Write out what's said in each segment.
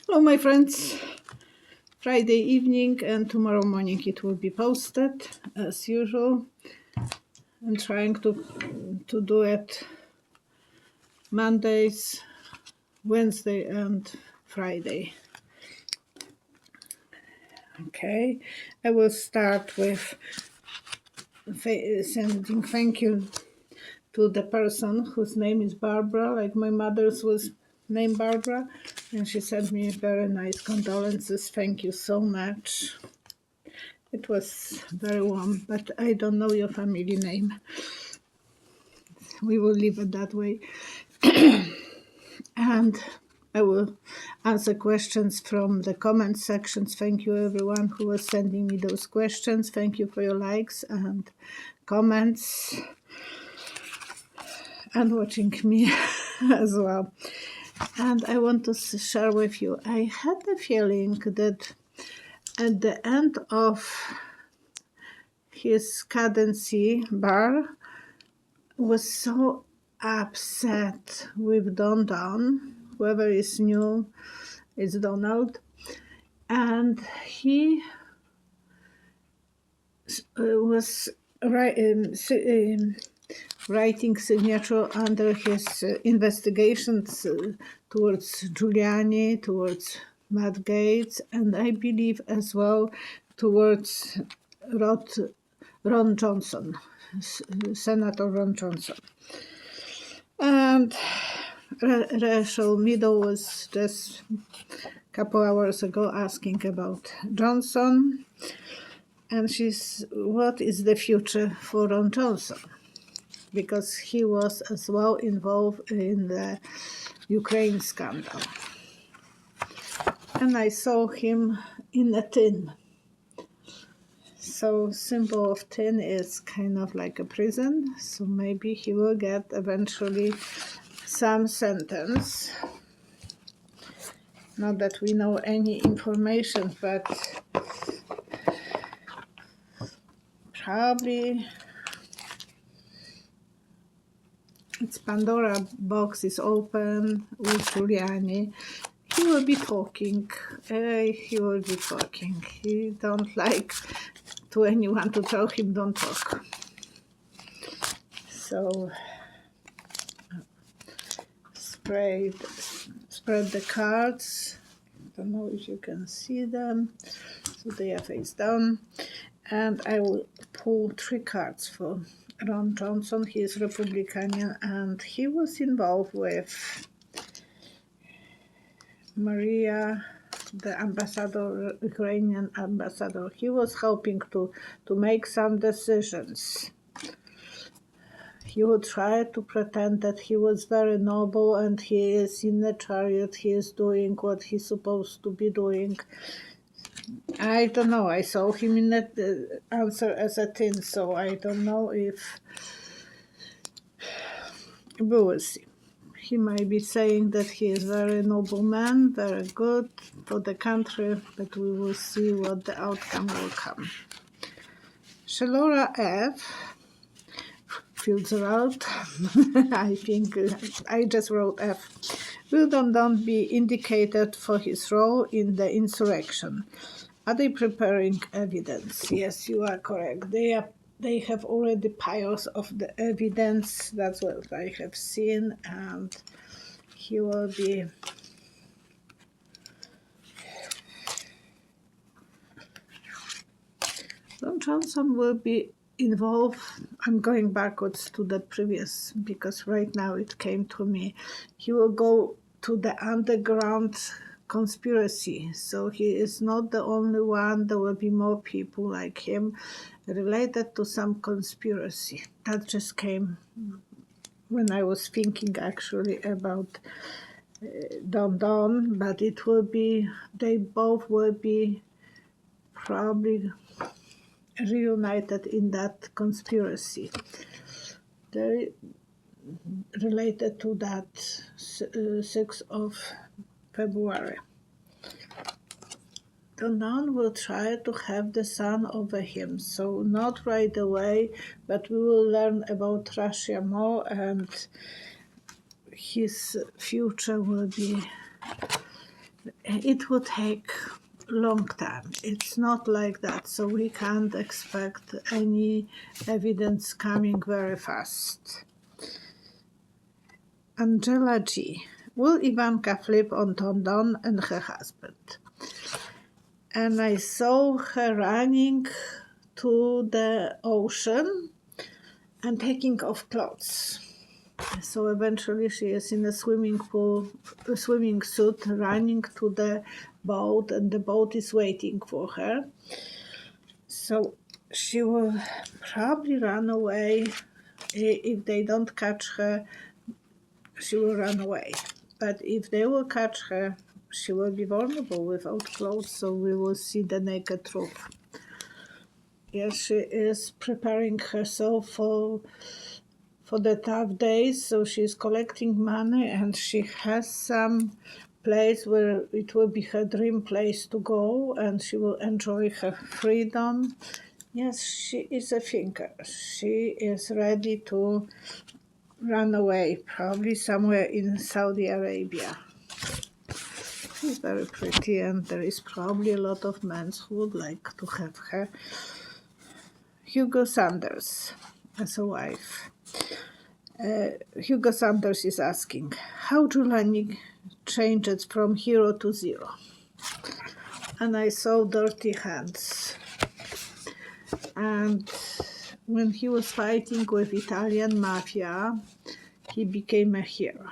Hello, my friends. Friday evening and tomorrow morning it will be posted as usual. I'm trying to do it Mondays, Wednesday, and Friday. Okay, I will start with sending thank you to the person whose name is Barbara, like my mother's was named Barbara, and she sent me very nice condolences. Thank you so much. It was very warm, but I don't know your family name. We will leave it that way. And I will answer questions from the comment sections. Thank you, everyone who was sending me those questions. Thank you for your likes and comments and watching me as well. And I want to share with you, I had the feeling that at the end of his cadency, Barr was so upset with Don. Whoever is new is Donald, and he was writing signature under his investigations towards Giuliani, towards Matt Gaetz, and I believe as well towards Ron Johnson, Senator Ron Johnson. And Rachel Meadow was just a couple hours ago asking about Johnson, and what is the future for Ron Johnson? Because he was as well involved in the Ukraine scandal. And I saw him in a tin. So symbol of tin is kind of like a prison, so maybe he will get eventually some sentence. Not that we know any information, but probably its Pandora box is open with Giuliani. He will be talking. He will be talking. He don't like to anyone to tell him don't talk. So spread the cards. I don't know if you can see them. So they are face down. And I will pull 3 cards for Ron Johnson. He is Republican and he was involved with Maria, the ambassador, Ukrainian ambassador. He was helping to make some decisions. He would try to pretend that he was very noble and he is in the chariot, he is doing what he's supposed to be doing. I don't know, I saw him in the answer as a tin, so I don't know if we will see. He might be saying that he is a very noble man, very good for the country, but we will see what the outcome will come. Shalora F. filter out. I think I just wrote F. Will Don be indicated for his role in the insurrection? Are they preparing evidence? Yes, you are correct. They have already piles of the evidence. That's what I have seen, and he will be Ron Johnson will be involved. I'm going backwards to the previous because right now it came to me. He will go to the underground conspiracy. So he is not the only one. There will be more people like him related to some conspiracy. That just came when I was thinking actually about Don, but it will be, they both will be probably reunited in that conspiracy. They're related to that 6th of February. Don will try to have the sun over him, so not right away, but we will learn about Russia more and his future will be it would take long time. It's not like that, so we can't expect any evidence coming very fast. Angela G. Will Ivanka flip on Tondon and her husband? And I saw her running to the ocean and taking off clothes. So eventually she is in a swimming pool, a swimming suit, running to the boat, and the boat is waiting for her. So she will probably run away. If they don't catch her, she will run away. But if they will catch her, she will be vulnerable without clothes, so we will see the naked truth. Yes, she is preparing herself for the tough days, so she's collecting money, and she has some place where it will be her dream place to go, and she will enjoy her freedom. Yes, she is a thinker. She is ready to run away, probably somewhere in Saudi Arabia. She's very pretty, and there is probably a lot of men who would like to have her. Hugo Sanders as a wife. Hugo Sanders is asking, how Giuliani changed from hero to zero? And I saw dirty hands. And when he was fighting with Italian mafia, he became a hero.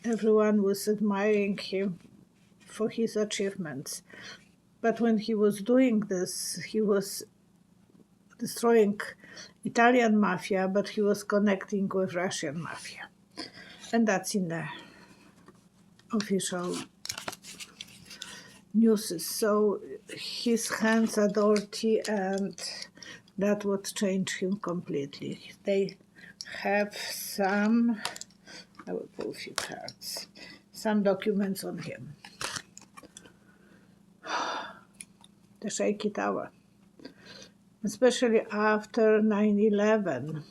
Everyone was admiring him for his achievements. But when he was doing this, he was destroying Italian mafia, but he was connecting with Russian mafia. And that's in the official news. So his hands are dirty, and that would change him completely. They have some, I will pull a few cards, some documents on him. The shaky tower. Especially after 9/11,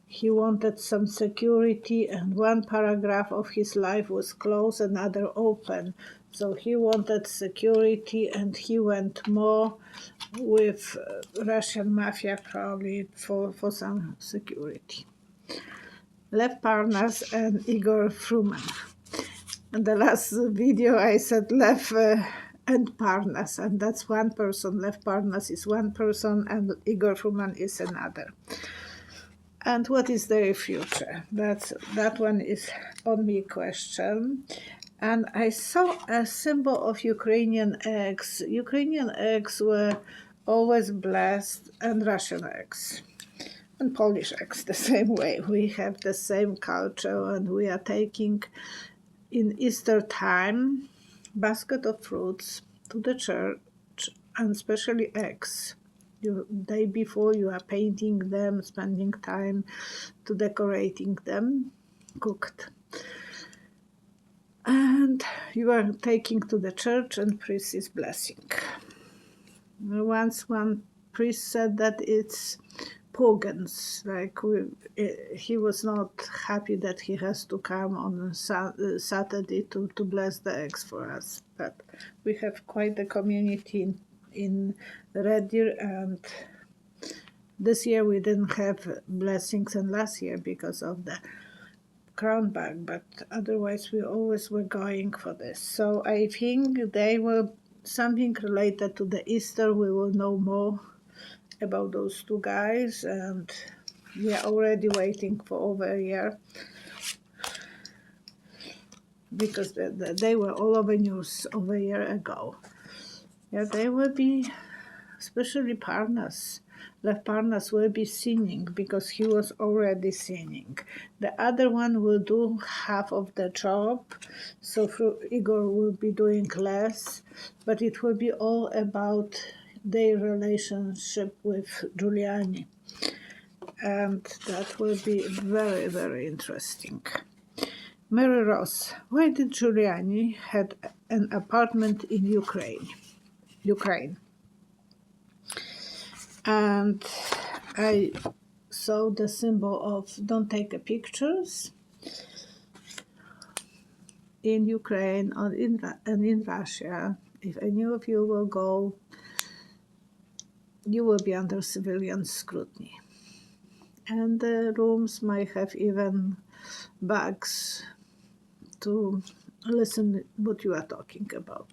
he wanted some security, and one paragraph of his life was closed, another open. So he wanted security, and he went more with Russian mafia probably for some security. Lev Parnas and Igor Fruman. In the last video I said Lev and Parnas, and that's one person. Lev Parnas is one person, and Igor Fruman is another. And what is their future? That one is only a question. And I saw a symbol of Ukrainian eggs. Ukrainian eggs were always blessed, and Russian eggs. And Polish eggs the same way. We have the same culture, and we are taking in Easter time basket of fruits to the church, and especially eggs. Day before you are painting them, spending time to decorating them, cooked. And you are taking to the church, and priest is blessing. Once one priest said that it's pagans, like he was not happy that he has to come on Saturday to bless the eggs for us. But we have quite a community in Red Deer, and this year we didn't have blessings, and last year because of the crown bag, but otherwise we always were going for this. So I think they will, something related to the Easter, we will know more about those two guys, and we are already waiting for over a year because they were all over news over a year ago. Yeah, they will be, especially Parnas. Lev Parnas will be singing because he was already singing. The other one will do half of the job, so Igor will be doing less, but it will be all about their relationship with Giuliani. And that will be very, very interesting. Mary Ross, why did Giuliani had an apartment in Ukraine? And I saw the symbol of don't take pictures. in Ukraine or and in Russia, if any of you will go, you will be under civilian scrutiny. And the rooms might have even bugs to listen what you are talking about.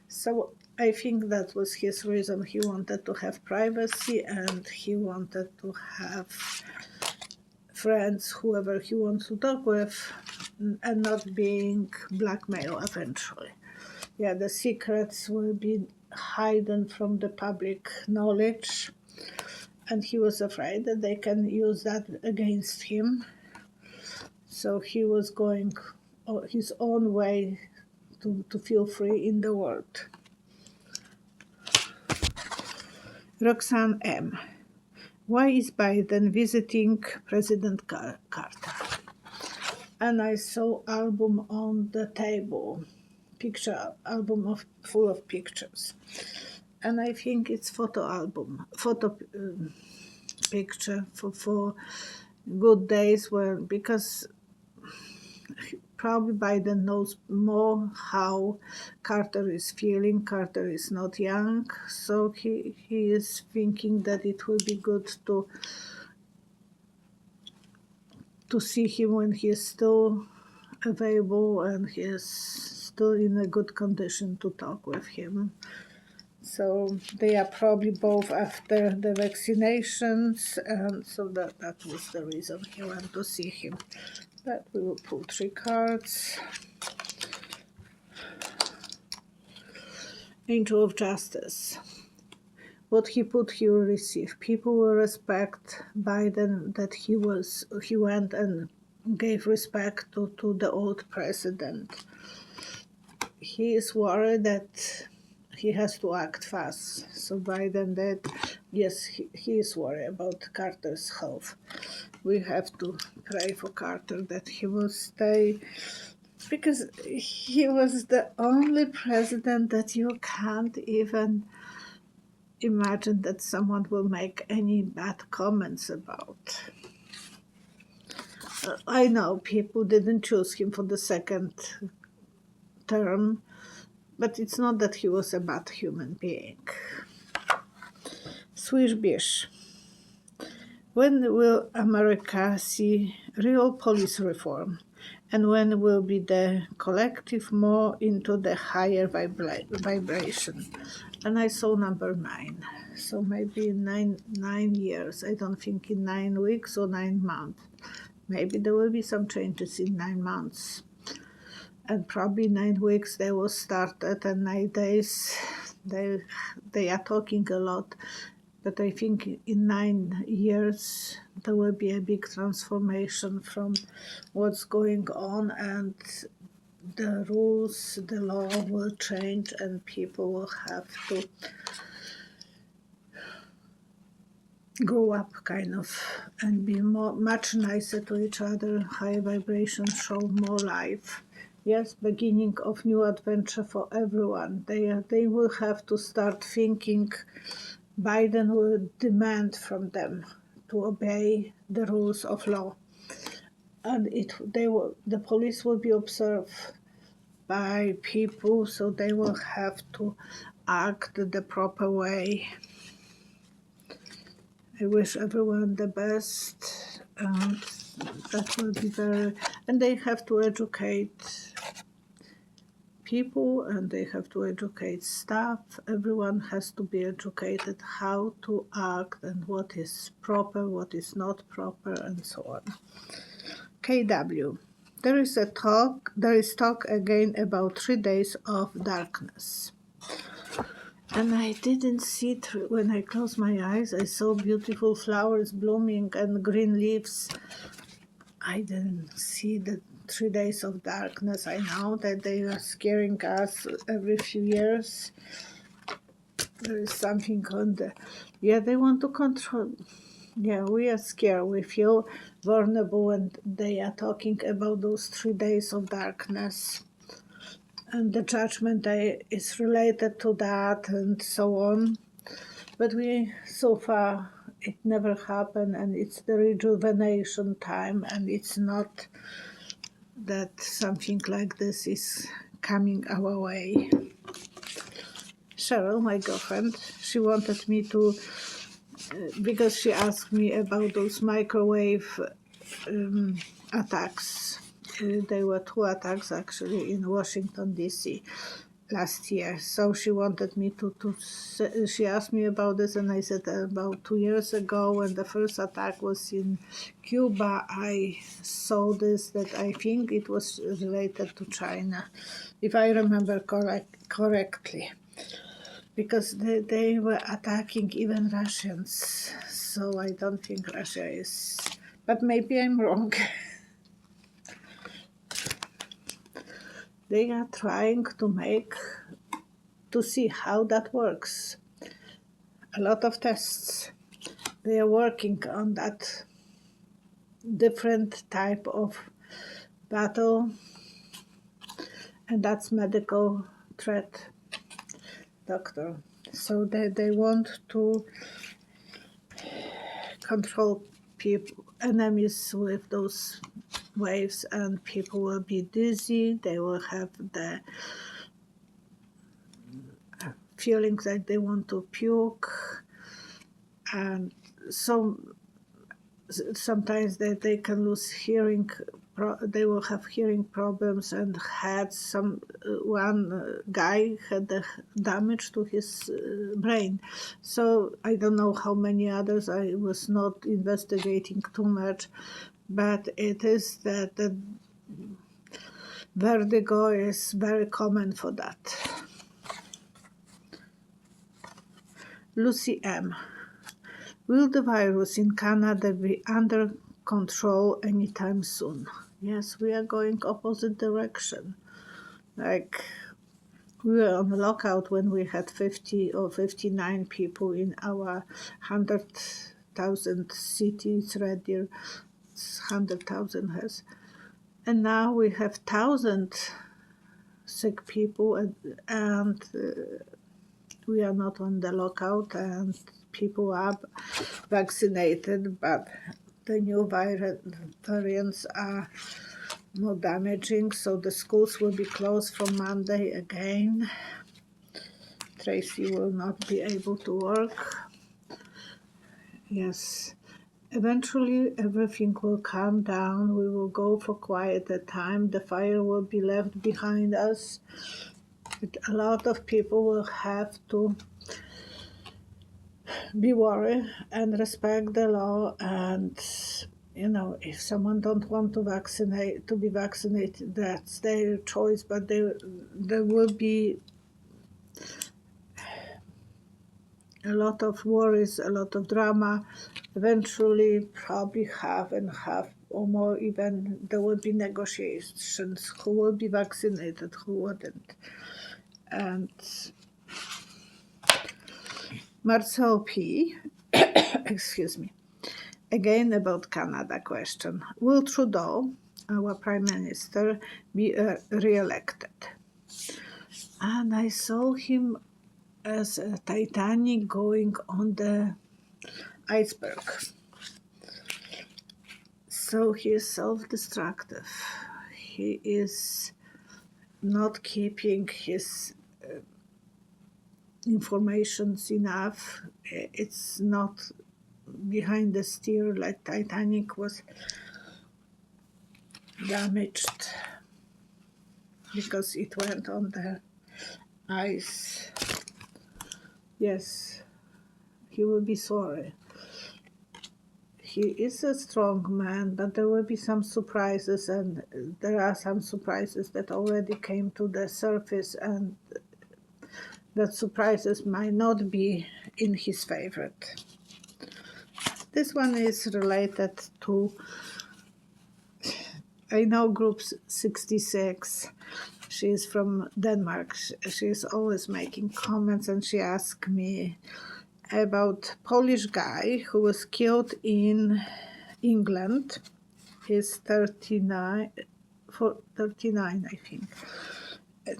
So I think that was his reason. He wanted to have privacy and he wanted to have friends, whoever he wants to talk with, and not being blackmailed eventually. Yeah, the secrets will be hidden from the public knowledge, and he was afraid that they can use that against him. So he was going his own way to feel free in the world. Roxanne M. Why is Biden visiting President Carter? And I saw album on the table, picture album full of pictures. And I think it's photo picture for good days because probably Biden knows more how Carter is feeling. Carter is not young, so he is thinking that it will be good to see him when he is still available and he is still in a good condition to talk with him. So they are probably both after the vaccinations, and so that was the reason he went to see him. But we will pull 3 cards. Angel of Justice. What he put, he will receive. People will respect Biden that he went and gave respect to the old president. He is worried that he has to act fast. So Biden did. Yes, he is worried about Carter's health. We have to pray for Carter that he will stay, because he was the only president that you can't even imagine that someone will make any bad comments about. I know people didn't choose him for the second term, but it's not that he was a bad human being. Swish Bish. When will America see real police reform? And when will be the collective more into the higher vibration? And I saw number 9. So maybe in 9 years. I don't think in 9 weeks or 9 months. Maybe there will be some changes in 9 months. And probably 9 weeks they will start at, and 9 days they are talking a lot. But I think in 9 years there will be a big transformation from what's going on, and the rules, the law will change, and people will have to grow up kind of and be much nicer to each other. High vibration, show more life. Yes, beginning of new adventure for everyone. They will have to start thinking. Biden will demand from them to obey the rules of law, and the police will be observed by people, so they will have to act the proper way. I wish everyone the best, and that will be and they have to educate people and they have to educate staff. Everyone has to be educated how to act and what is proper, what is not proper, and so on. KW. There is talk again about 3 days of darkness. And I didn't see it when I closed my eyes. I saw beautiful flowers blooming and green leaves. I didn't see the 3 days of darkness. I know that they are scaring us every few years. There is something on they want to control. Yeah, we are scared. We feel vulnerable, and they are talking about those 3 days of darkness. And the judgment day is related to that, and so on. But so far, it never happened, and it's the rejuvenation time, and it's not that something like this is coming our way. Cheryl, my girlfriend, she wanted me to, because she asked me about those microwave attacks. There were 2 attacks actually in Washington, D.C. last year. So she wanted me she asked me about this, and I said about 2 years ago when the first attack was in Cuba, I saw this, that I think it was related to China, if I remember correctly. Because they were attacking even Russians. So I don't think Russia is, but maybe I'm wrong. They are trying to see how that works. A lot of tests. They are working on that different type of battle, and that's medical threat, doctor. So they want to control enemies with those waves, and people will be dizzy. They will have the feeling that they want to puke, and sometimes they can lose hearing. They will have hearing problems, and had one guy had the damage to his brain. So I don't know how many others. I was not investigating too much, but it is that the vertigo is very common for that. Lucy M. Will the virus in Canada be under control anytime soon? Yes, we are going opposite direction. Like, we were on lockout when we had 50 or 59 people in our 100,000 cities, Red Deer 100,000 has. And now we have 1,000 sick people, and we are not on the lockout, and people are vaccinated, but the new variants are more damaging, so the schools will be closed from Monday again. Tracy will not be able to work. Yes. Eventually, everything will calm down. We will go for quieter time. The fire will be left behind us. But a lot of people will have to be worried and respect the law. And if someone don't want to be vaccinated, that's their choice. But there will be a lot of worries, a lot of drama. Eventually, probably half and half or more, even there will be negotiations who will be vaccinated, who wouldn't. And Marcel P. excuse me, again about Canada question. Will Trudeau, our Prime Minister, be re-elected? And I saw him as a Titanic going on the iceberg. So he is self-destructive. He is not keeping his informations enough. It's not behind the steer like Titanic was damaged because it went on the ice. Yes, he will be sorry. He is a strong man, but there will be some surprises, and there are some surprises that already came to the surface, and that surprises might not be in his favorite. This one is related to, I know group 66. She is from Denmark. She is always making comments, and she asked me about Polish guy who was killed in England. He's 39, I think.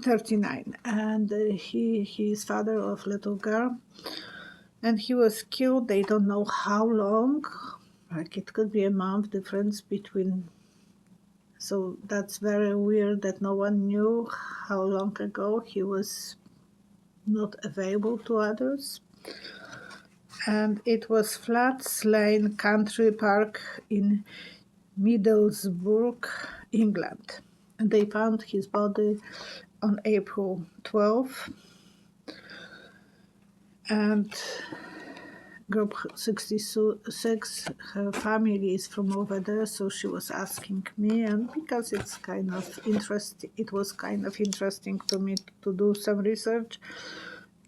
39, and he is father of little girl, and he was killed. They don't know how long, like it could be a month difference between So that's very weird that no one knew how long ago he was not available to others. And it was Flats Lane Country Park in Middlesbrough, England. And they found his body on April 12th. And Group 66, her family is from over there, so she was asking me, and because it's kind of interesting, it was kind of interesting to me to do some research.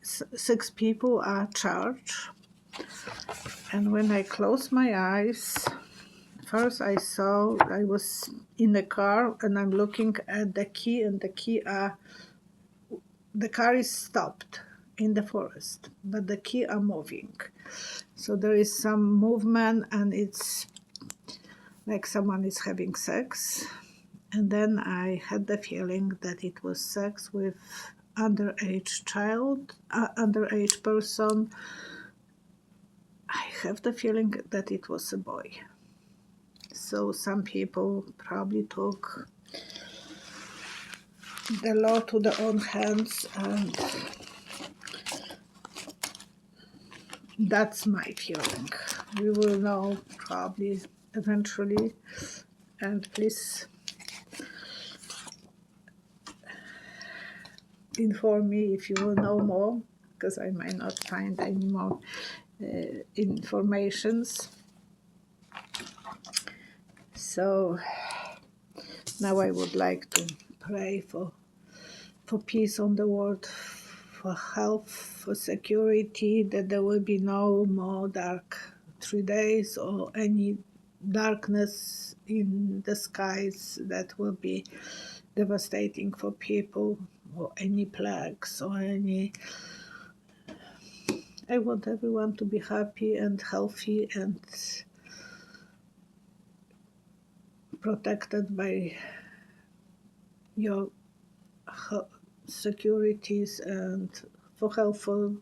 6 people are charged, and when I closed my eyes, first I was in the car, and I'm looking at the key, and the car is stopped in the forest, but the key are moving. So there is some movement, and it's like someone is having sex. And then I had the feeling that it was sex with underage person. I have the feeling that it was a boy. So some people probably took the law to their own hands, and that's my feeling. We will know probably eventually, and please inform me if you will know more, because I might not find any more informations. So now I would like to pray for peace on the world, for health, for security, that there will be no more dark 3 days or any darkness in the skies that will be devastating for people, or any plagues or any. I want everyone to be happy and healthy and protected by your securities, and for help for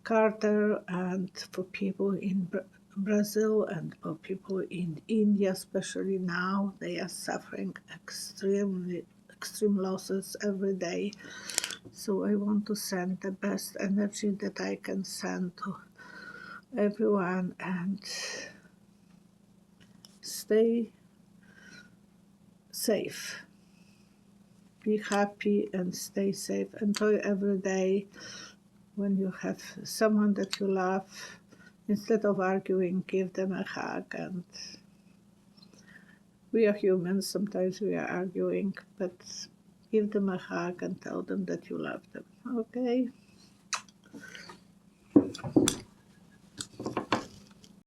Carter and for people in Brazil and for people in India, especially now. They are suffering extreme losses every day. So I want to send the best energy that I can send to everyone, and stay safe. Be happy and stay safe. Enjoy every day. When you have someone that you love, instead of arguing, give them a hug. And we are humans, sometimes we are arguing, but give them a hug and tell them that you love them. Okay?